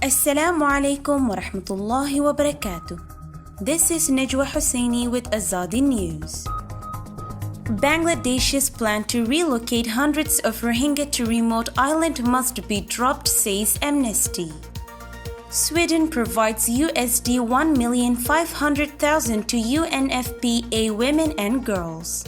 Assalamu alaikum wa rahmatullahi wa barakatuh. This is Najwa Hussaini with Azadi News. Bangladesh's plan to relocate hundreds of Rohingya to remote island must be dropped, says Amnesty. Sweden provides USD 1,500,000 to UNFPA women and girls.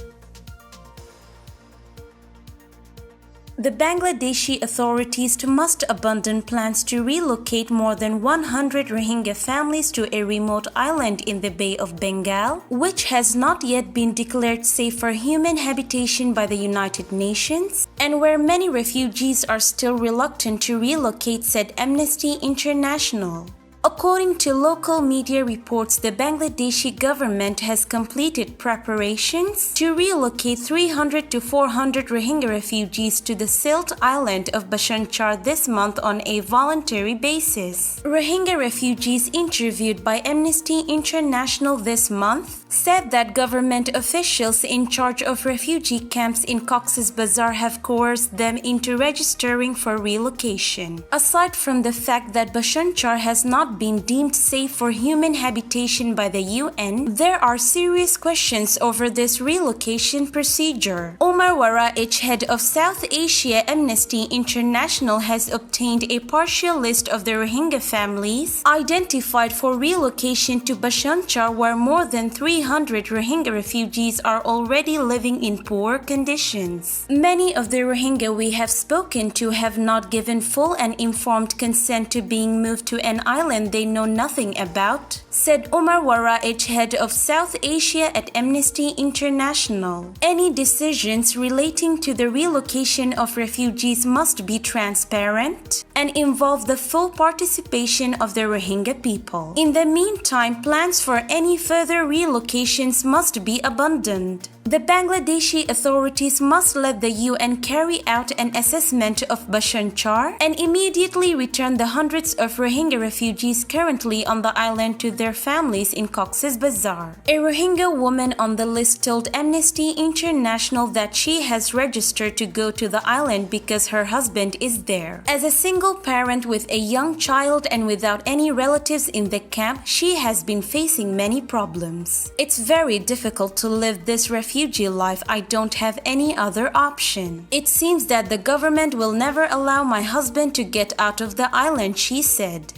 The Bangladeshi authorities must abandon plans to relocate more than 100 Rohingya families to a remote island in the Bay of Bengal, which has not yet been declared safe for human habitation by the United Nations, and where many refugees are still reluctant to relocate, said Amnesty International. According to local media reports, the Bangladeshi government has completed preparations to relocate 300 to 400 Rohingya refugees to the Silt island of Bhasanchar this month on a voluntary basis. Rohingya refugees interviewed by Amnesty International this month said that government officials in charge of refugee camps in Cox's Bazar have coerced them into registering for relocation. Aside from the fact that Bhasanchar has not been deemed safe for human habitation by the UN, there are serious questions over this relocation procedure. Omar Waraich, head of South Asia Amnesty International, has obtained a partial list of the Rohingya families identified for relocation to Bhasanchar, where more than 300 Rohingya refugees are already living in poor conditions. Many of the Rohingya we have spoken to have not given full and informed consent to being moved to an island they know nothing about, said Omar Waraich, head of South Asia at Amnesty International. Any decisions relating to the relocation of refugees must be transparent and involve the full participation of the Rohingya people. In the meantime, plans for any further relocations must be abandoned. The Bangladeshi authorities must let the UN carry out an assessment of Bhasanchar and immediately return the hundreds of Rohingya refugees currently on the island to their families in Cox's Bazar. A Rohingya woman on the list told Amnesty International that she has registered to go to the island because her husband is there. As a single parent with a young child and without any relatives in the camp, she has been facing many problems. It's very difficult to live this refugee life. I don't have any other option. It seems that the government will never allow my husband to get out of the island, she said.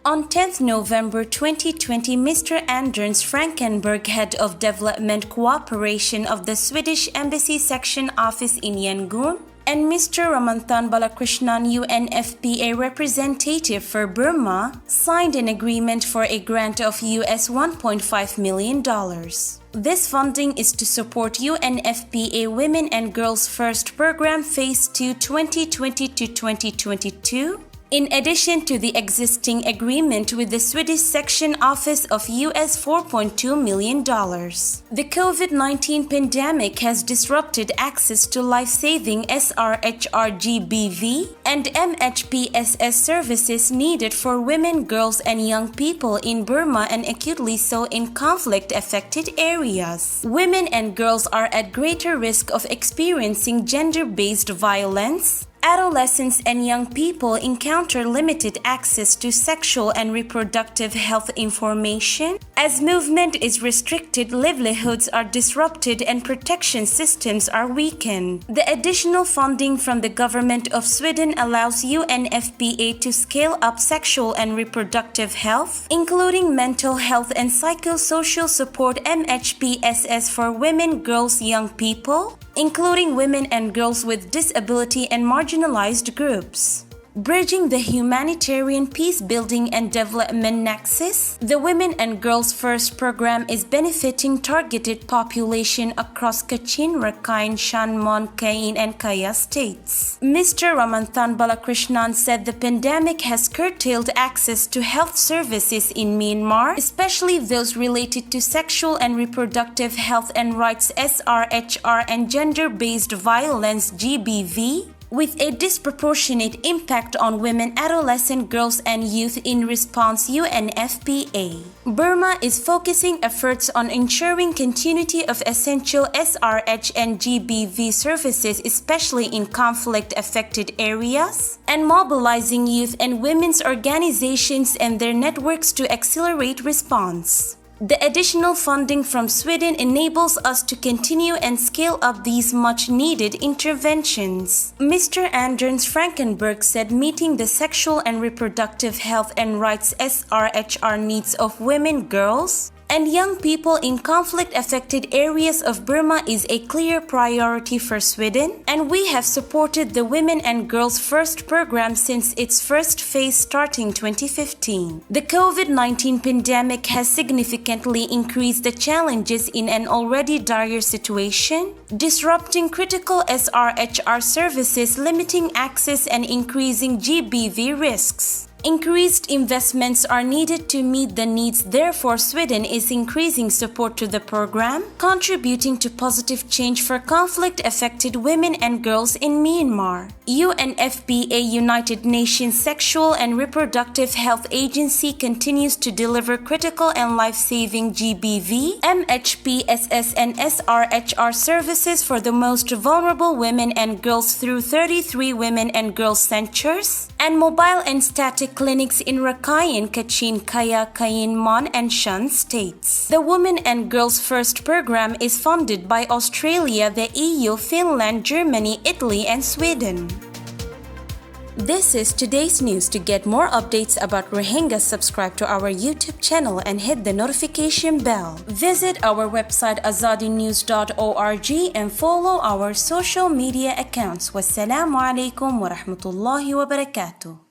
On 10th November 2020, Mr. Anders Frankenberg, head of development cooperation of the Swedish Embassy Section Office in Yangon, and Mr. Ramanthan Balakrishnan, UNFPA representative for Burma, signed an agreement for a grant of US $1.5 million. This funding is to support UNFPA Women and Girls First Program Phase 2 2020 to 2022, in addition to the existing agreement with the Swedish Section Office of US $4.2 million. The COVID-19 pandemic has disrupted access to life-saving SRHR-GBV and MHPSS services needed for women, girls, and young people in Burma, and acutely so in conflict-affected areas. Women and girls are at greater risk of experiencing gender-based violence. Adolescents and young people encounter limited access to sexual and reproductive health information. As movement is restricted, livelihoods are disrupted, and protection systems are weakened. The additional funding from the government of Sweden allows UNFPA to scale up sexual and reproductive health, including mental health and psychosocial support MHPSS for women, girls, young people, including women and girls with disability and marginalized groups. Bridging the humanitarian peace-building and development nexus, the Women and Girls First program is benefiting targeted population across Kachin, Rakhine, Shan, Mon, Kayin, and Kaya states. Mr. Ramanthan Balakrishnan said the pandemic has curtailed access to health services in Myanmar, especially those related to sexual and reproductive health and rights SRHR and gender-based violence GBV, with a disproportionate impact on women, adolescent girls and youth in response UNFPA. Burma is focusing efforts on ensuring continuity of essential SRH and GBV services, especially in conflict-affected areas, and mobilizing youth and women's organizations and their networks to accelerate response. The additional funding from Sweden enables us to continue and scale up these much-needed interventions. Mr. Anders Frankenberg said meeting the sexual and reproductive health and rights SRHR needs of women, girls, and young people in conflict-affected areas of Burma is a clear priority for Sweden, and we have supported the Women and Girls First program since its first phase starting 2015. The COVID-19 pandemic has significantly increased the challenges in an already dire situation, disrupting critical SRHR services, limiting access, and increasing GBV risks. Increased investments are needed to meet the needs, therefore Sweden is increasing support to the program, contributing to positive change for conflict-affected women and girls in Myanmar. UNFPA, United Nations Sexual and Reproductive Health Agency, continues to deliver critical and life-saving GBV, MHPSS and SRHR services for the most vulnerable women and girls through 33 women and girls centers and mobile and static clinics in Rakhine, Kachin, Kaya, Kayin, Mon, and Shan states. The Women and Girls First program is funded by Australia, the EU, Finland, Germany, Italy, and Sweden. This is today's news. To get more updates about Rohingya, subscribe to our YouTube channel and hit the notification bell. Visit our website azadinews.org and follow our social media accounts. Wassalamu alaikum wa rahmatullahi wa barakatuh.